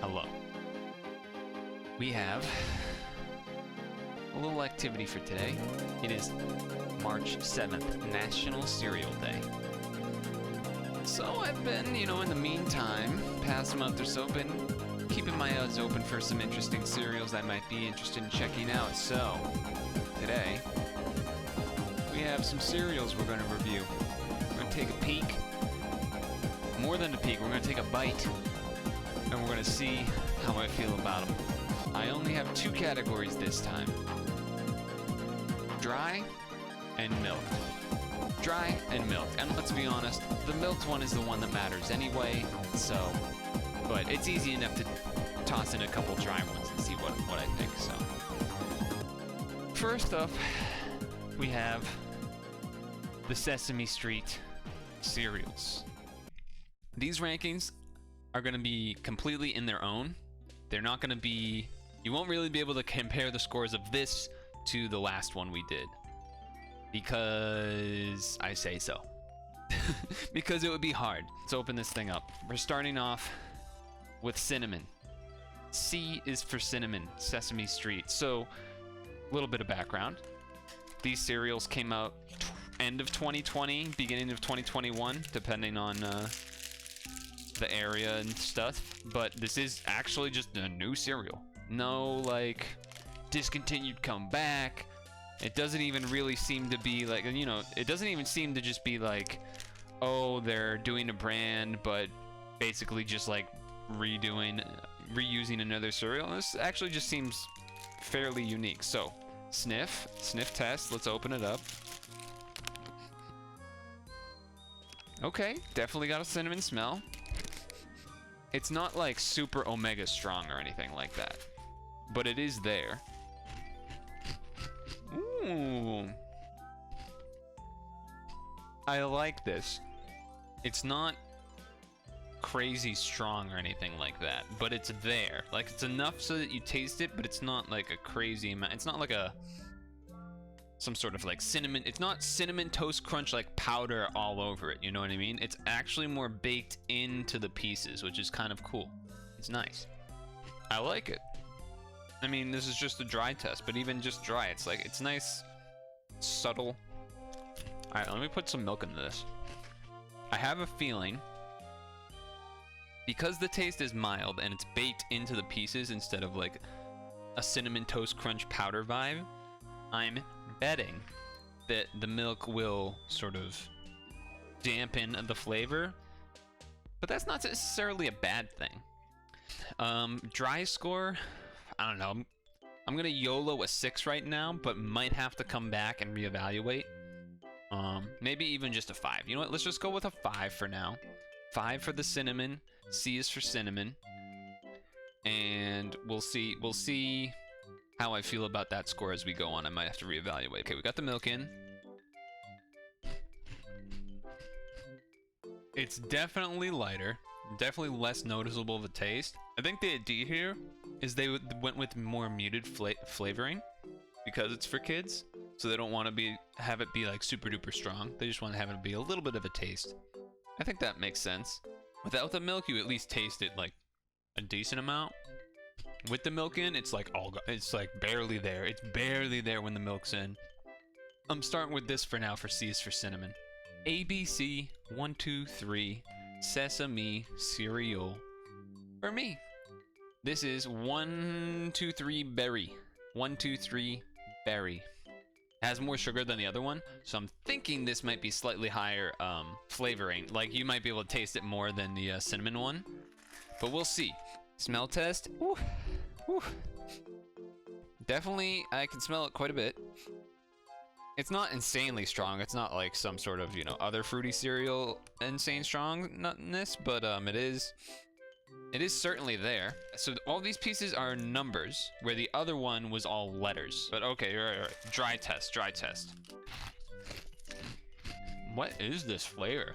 Hello. We have a little activity for today. It is March 7th, National Cereal Day. So I've been, in the meantime, past month or so, been keeping my eyes open for some interesting cereals I might be interested in checking out. So, today, we have some cereals we're going to review. We're going to take a peek. More than a peek, we're going to take a bite. And we're going to see how I feel about them. I only have two categories this time. Dry and milk. Dry and milk. And let's be honest, the milked one is the one that matters anyway, so... But it's easy enough to toss in a couple dry ones and see what I think, so... First up, we have the Sesame Street cereals. These rankings are going to be completely in their own. They're not going to be... You won't really be able to compare the scores of this to the last one we did. Because I say so. Because it would be hard. Let's open this thing up. We're starting off with cinnamon. C is for cinnamon, Sesame Street. So, a little bit of background. These cereals came out end of 2020, beginning of 2021, depending on the area and stuff. But this is actually just a new cereal. No, like, discontinued comeback. It doesn't even really seem to be like, it doesn't even seem to just be like, oh, they're doing a brand, but basically just like reusing another cereal. This actually just seems fairly unique. So, sniff test. Let's open it up. Okay, definitely got a cinnamon smell. It's not like super omega strong or anything like that, but it is there. Ooh. I like this. It's not crazy strong or anything like that, but it's there. Like, it's enough so that you taste it, but it's not like a crazy amount. It's not like some sort of like cinnamon. It's not cinnamon toast crunch like powder all over it, you know what I mean? It's actually more baked into the pieces, which is kind of cool. It's nice. I like it. I mean, this is just a dry test, but even just dry, it's like, it's nice, subtle. Alright, let me put some milk into this. I have a feeling, because the taste is mild and it's baked into the pieces instead of like a cinnamon toast crunch powder vibe, I'm betting that the milk will sort of dampen the flavor, but that's not necessarily a bad thing. Dry score, I don't know. I'm gonna YOLO a 6 right now, but might have to come back and reevaluate. Maybe even just a 5. You know what? Let's just go with a 5 for now. 5 for the cinnamon. C is for cinnamon. And we'll see how I feel about that score as we go on. I might have to reevaluate. Okay, we got the milk in. It's definitely lighter. Definitely less noticeable of a taste. I think the idea here is they went with more muted flavoring because it's for kids. So they don't want to have it be like super duper strong. They just want to have it be a little bit of a taste. I think that makes sense. Without the milk, you at least taste it like a decent amount. With the milk in, it's like it's like barely there. It's barely there when the milk's in. I'm starting with this for now. For C is for cinnamon. ABC 1 2 3 Sesame cereal. For me, this is 1 2 3 berry. 1 2 3 berry. Has more sugar than the other one, so I'm thinking this might be slightly higher flavoring. Like, you might be able to taste it more than the cinnamon one, but we'll see. Smell test. Woo. Woo. Definitely, I can smell it quite a bit. It's not insanely strong. It's not like some sort of, other fruity cereal insane strongness, but it is certainly there. So all these pieces are numbers, where the other one was all letters. But okay, right. Dry test. What is this flavor?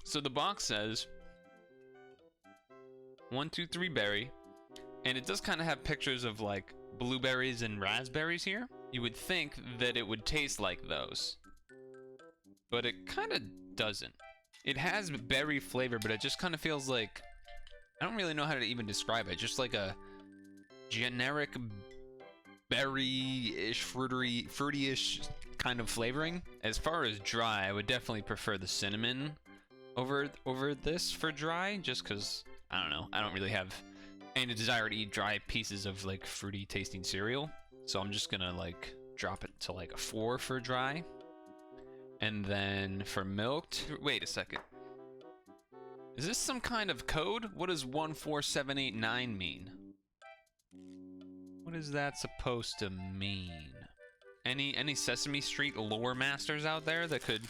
So the box says 1 2 3 berry, and it does kind of have pictures of like blueberries and raspberries here. You would think that it would taste like those, but it kind of doesn't. It has berry flavor, but it just kind of feels like I don't really know how to even describe it. Just like a generic berry-ish, fruity-ish kind of flavoring. As far as dry, I would definitely prefer the cinnamon over this for dry, just because, I don't know, I don't really have any desire to eat dry pieces of like fruity tasting cereal. So I'm just gonna like drop it to like a 4 for dry. And then for milked, wait a second. Is this some kind of code? What does 14789 mean? What is that supposed to mean? Any Sesame Street lore masters out there that could...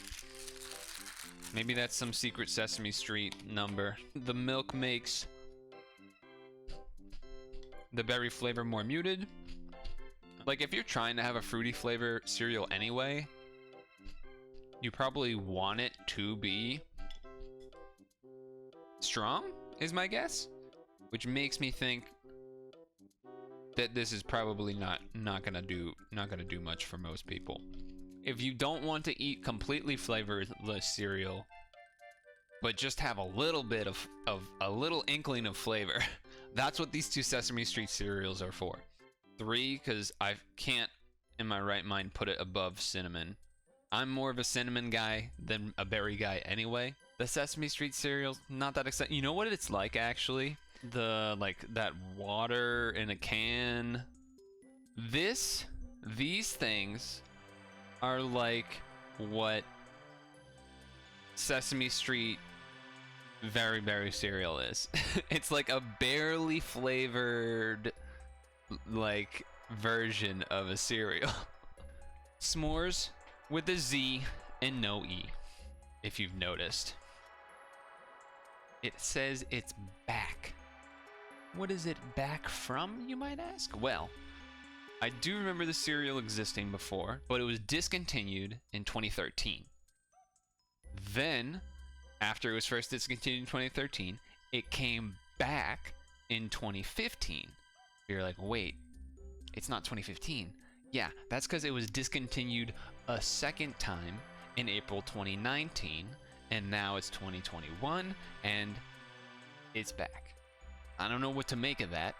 Maybe that's some secret Sesame Street number. The milk makes the berry flavor more muted. Like, if you're trying to have a fruity flavor cereal anyway, you probably want it to be strong, is my guess. Which makes me think that this is probably not gonna do much for most people. If you don't want to eat completely flavorless cereal, but just have a little bit of a little inkling of flavor, that's what these two Sesame Street cereals are for. 3, because I can't in my right mind put it above cinnamon. I'm more of a cinnamon guy than a berry guy anyway. The Sesame Street cereals, not that exciting. You know what it's like actually? Like that water in a can. These things are like what Sesame Street Very Berry cereal is. It's like a barely flavored like version of a cereal. S'mores with a Z and no E, if you've noticed. It says it's back. What is it back from, you might ask? Well, I do remember the cereal existing before, but it was discontinued in 2013. Then, after it was first discontinued in 2013, it came back in 2015. You're like, wait, it's not 2015. Yeah, that's because it was discontinued a second time in April 2019, and now it's 2021, and it's back. I don't know what to make of that,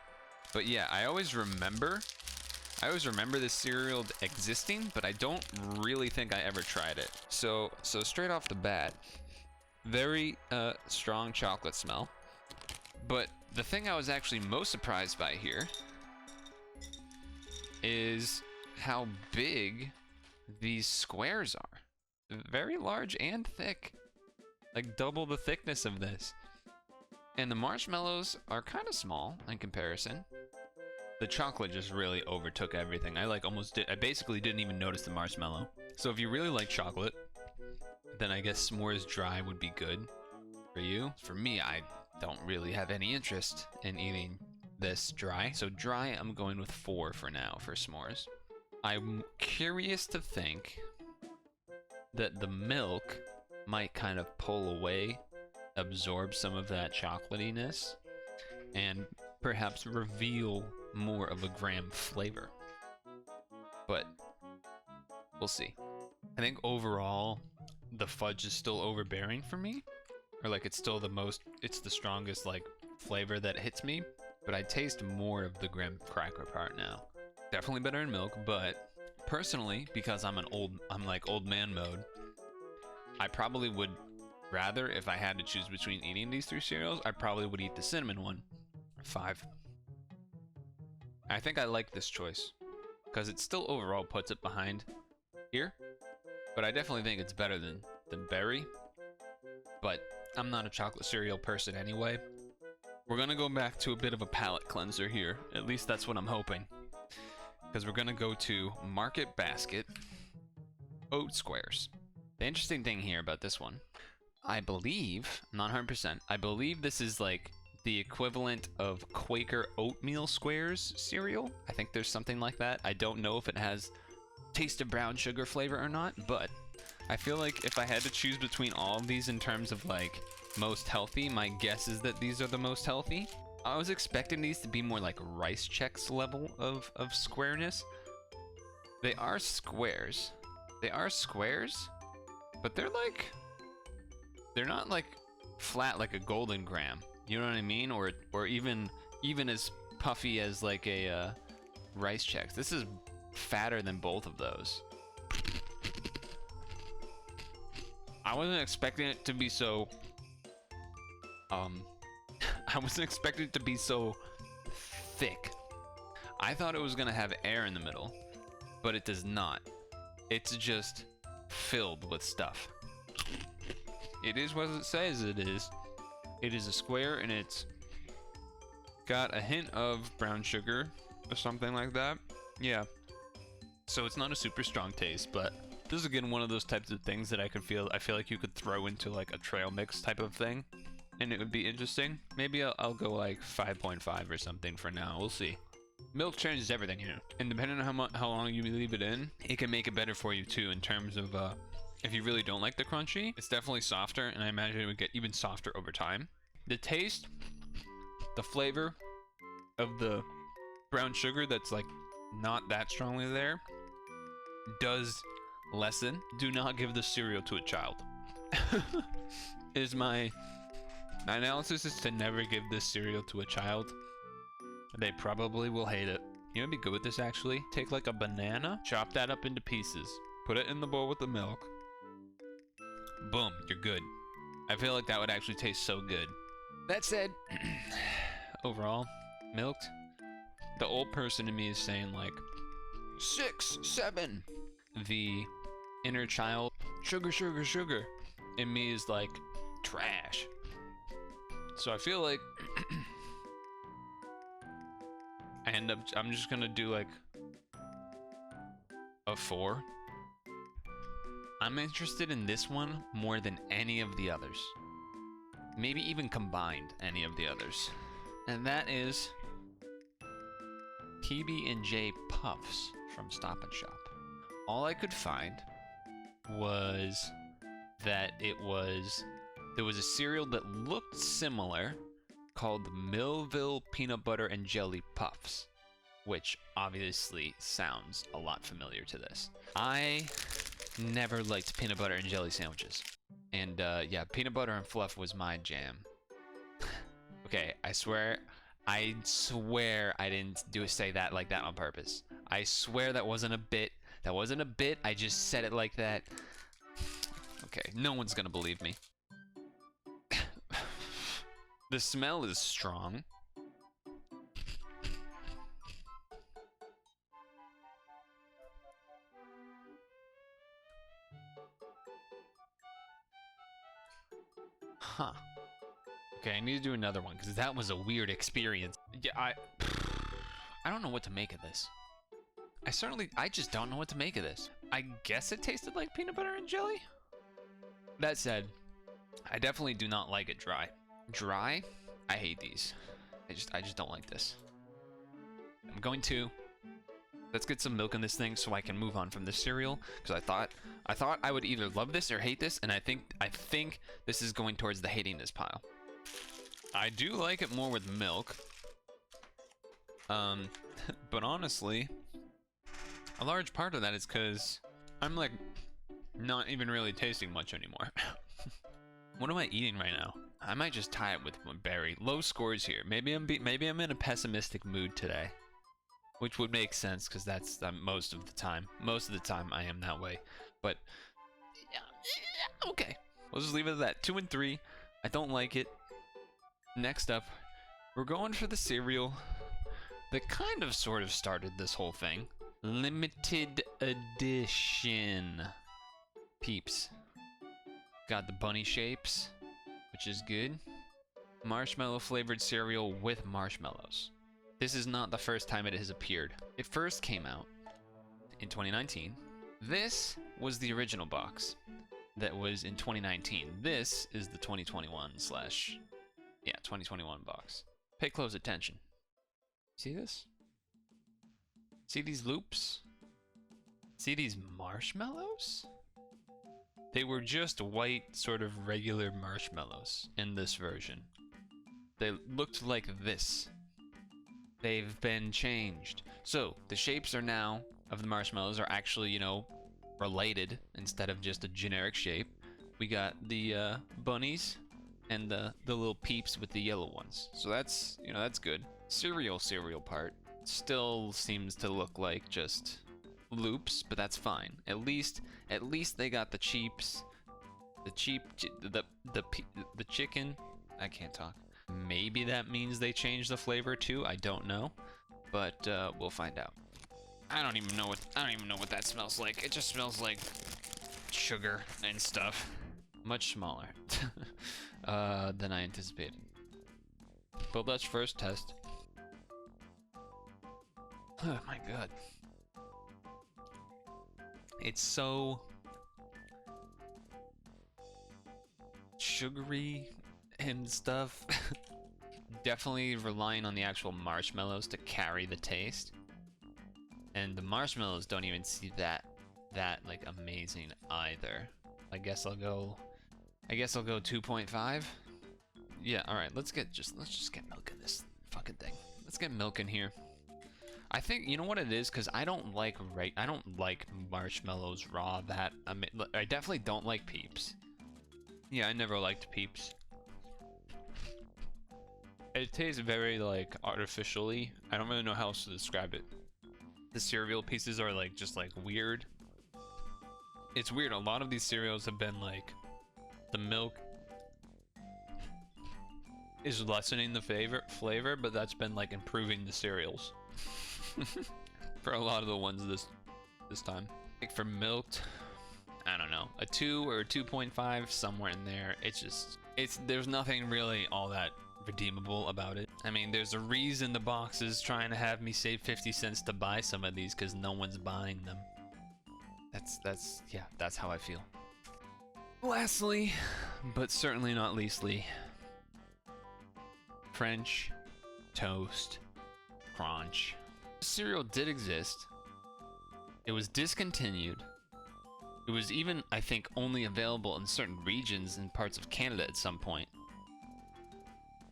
but yeah, I always remember this cereal existing, but I don't really think I ever tried it. So straight off the bat, very strong chocolate smell. But the thing I was actually most surprised by here is how big these squares are. Very large and thick, like double the thickness of this. And the marshmallows are kind of small in comparison. The chocolate just really overtook everything. I basically didn't even notice the marshmallow. So if you really like chocolate, then I guess s'mores dry would be good for you. For me, I don't really have any interest in eating this dry. So dry, I'm going with 4 for now for s'mores. I'm curious to think that the milk might kind of pull away, absorb some of that chocolatiness, and perhaps reveal more of a graham flavor. But we'll see. I think overall the fudge is still overbearing for me, or like it's the strongest like flavor that hits me, but I taste more of the graham cracker part now. Definitely better in milk, but personally, because I'm like old man mode, I probably would rather, if I had to choose between eating these 3 cereals, I probably would eat the cinnamon one. 5. I think I like this choice because it still overall puts it behind here, but I definitely think it's better than berry. But I'm not a chocolate cereal person anyway. We're gonna go back to a bit of a palate cleanser here. At least that's what I'm hoping, because we're gonna go to Market Basket oat squares. The interesting thing here about this one, I believe, not 100%, I believe this is like the equivalent of Quaker oatmeal squares cereal. I think there's something like that. I don't know if it has taste of brown sugar flavor or not, but I feel like if I had to choose between all of these in terms of like most healthy, my guess is that these are the most healthy. I was expecting these to be more like Rice Chex level of squareness. They are squares. They are squares, but they're not like flat like a golden graham. You know what I mean? Or even as puffy as like a Rice Chex. This is fatter than both of those. I wasn't expecting it to be so I wasn't expecting it to be so thick. I thought it was gonna have air in the middle, but it does not. It's just filled with stuff. It is what it says it is. It is a square and it's got a hint of brown sugar or something like that. Yeah. So it's not a super strong taste, but this is again one of those types of things that I feel like you could throw into like a trail mix type of thing and it would be interesting. Maybe I'll go like 5.5 or something for now. We'll see. Milk changes everything here, and depending on how long you leave it in, it can make it better for you too in terms of if you really don't like the crunchy, it's definitely softer, and I imagine it would get even softer over time. The taste, the flavor of the brown sugar that's like not that strongly there does lessen. Do not give this cereal to a child. Is my analysis is to never give this cereal to a child. They probably will hate it. You know what'd be good with this actually? Take like a banana, chop that up into pieces, put it in the bowl with the milk. Boom, you're good. I feel like that would actually taste so good. That said, overall, milked. The old person in me is saying like 6, 7. The inner child, sugar, sugar, sugar, in me is like trash. So I feel like I'm just gonna do like a 4. I'm interested in this one more than any of the others. Maybe even combined any of the others. And that is PB&J Puffs from Stop and Shop. All I could find was that there was a cereal that looked similar called Millville Peanut Butter and Jelly Puffs, which obviously sounds a lot familiar to this. I never liked peanut butter and jelly sandwiches. And yeah, peanut butter and fluff was my jam. Okay, I swear I didn't say that like that on purpose. I swear that wasn't a bit. That wasn't a bit. I just said it like that. Okay, no one's gonna believe me. The smell is strong. Huh. Okay, I need to do another one because that was a weird experience. Yeah, I don't know what to make of this. I just don't know what to make of this. I guess it tasted like peanut butter and jelly. That said, I definitely do not like it dry. Dry? I hate these. I just don't like this. I'm going to let's get some milk in this thing so I can move on from this cereal because I thought I would either love this or hate this, and I think this is going towards the hating this pile. I do like it more with milk. But honestly, a large part of that is because I'm like not even really tasting much anymore. What am I eating right now? I might just tie it with one berry. Low scores here. Maybe I'm in a pessimistic mood today, which would make sense because that's most of the time. Most of the time I am that way. But yeah, okay, we'll just leave it at that. 2 and 3. I don't like it. Next up, we're going for the cereal that kind of sort of started this whole thing. Limited edition Peeps. Got the bunny shapes, which is good. Marshmallow flavored cereal with marshmallows. This is not the first time it has appeared. It first came out in 2019. This was the original box that was in 2019. This is the 2021 box. Pay close attention. See this? See these loops? See these marshmallows? They were just white, sort of regular marshmallows in this version. They looked like this. They've been changed. So, the shapes are now, of the marshmallows, are actually, you know, related instead of just a generic shape. We got the bunnies and the little Peeps with the yellow ones. So that's, you know, that's good. Cereal part still seems to look like just loops, but that's fine. At least they got the cheaps, the chicken. I can't talk. Maybe that means they changed the flavor too. I don't know, but we'll find out. I don't even know what that smells like. It just smells like sugar and stuff. Much smaller than I anticipated. But let's first test. Oh my god. It's so sugary and stuff. Definitely relying on the actual marshmallows to carry the taste. And the marshmallows don't even see that like amazing either. I guess I'll go 2.5. Yeah, all right, let's just get milk in this fucking thing. Let's get milk in here. I think, you know what it is, because I don't like marshmallows raw. I definitely don't like Peeps. Yeah, I never liked Peeps. It tastes very like artificially. I don't really know how else to describe it. The cereal pieces are like just like weird. It's weird. A lot of these cereals have been like the milk is lessening the flavor, but that's been like improving the cereals. For a lot of the ones this time. Like for milked, I don't know, a 2 or a 2.5, somewhere in there. There's nothing really all that redeemable about it. I mean, there's a reason the box is trying to have me save 50 cents to buy some of these, because no one's buying them. That's how I feel. Lastly, but certainly not leastly, French toast crunch. Cereal did exist. It was discontinued. It was even, I think, only available in certain regions in parts of Canada at some point.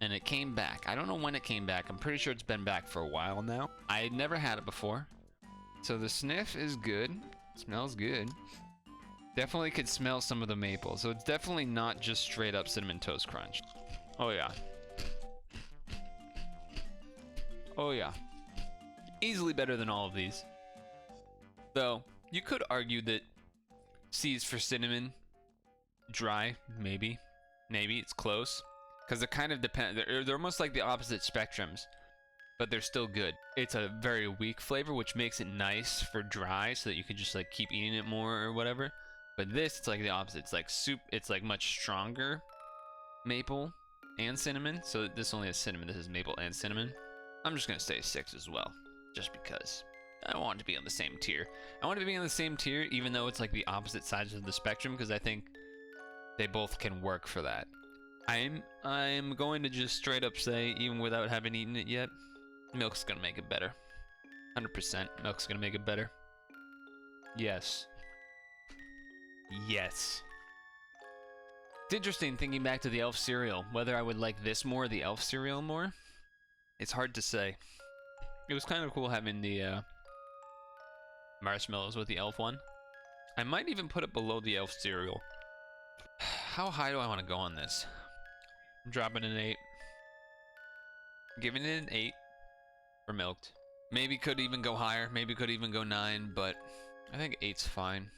And it came back. I don't know when it came back. I'm pretty sure it's been back for a while now. I had never had it before. So the sniff is good. Smells good. Definitely could smell some of the maple. So it's definitely not just straight up Cinnamon Toast Crunch. Oh yeah. Oh yeah. Easily better than all of these. Though, you could argue that C's for cinnamon, dry, maybe. Maybe, it's close. Because they're kind of they're almost like the opposite spectrums, but they're still good. It's a very weak flavor, which makes it nice for dry, so that you can just like keep eating it more or whatever. But this, it's like the opposite. It's like it's like much stronger maple and cinnamon. So this only has cinnamon, this is maple and cinnamon. I'm just gonna say 6 as well, just because I want it to be on the same tier. I want it to be on the same tier, even though it's like the opposite sides of the spectrum, because I think they both can work for that. I'm going to just straight up say, even without having eaten it yet, milk's gonna make it better. 100% milk's gonna make it better. Yes. Yes. It's interesting thinking back to the Elf cereal, whether I would like this more or the Elf cereal more. It's hard to say. It was kind of cool having the marshmallows with the Elf one. I might even put it below the Elf cereal. How high do I want to go on this? I'm dropping an 8. Giving it an 8 for milked. Maybe could even go higher. Maybe could even go 9, but I think 8's fine.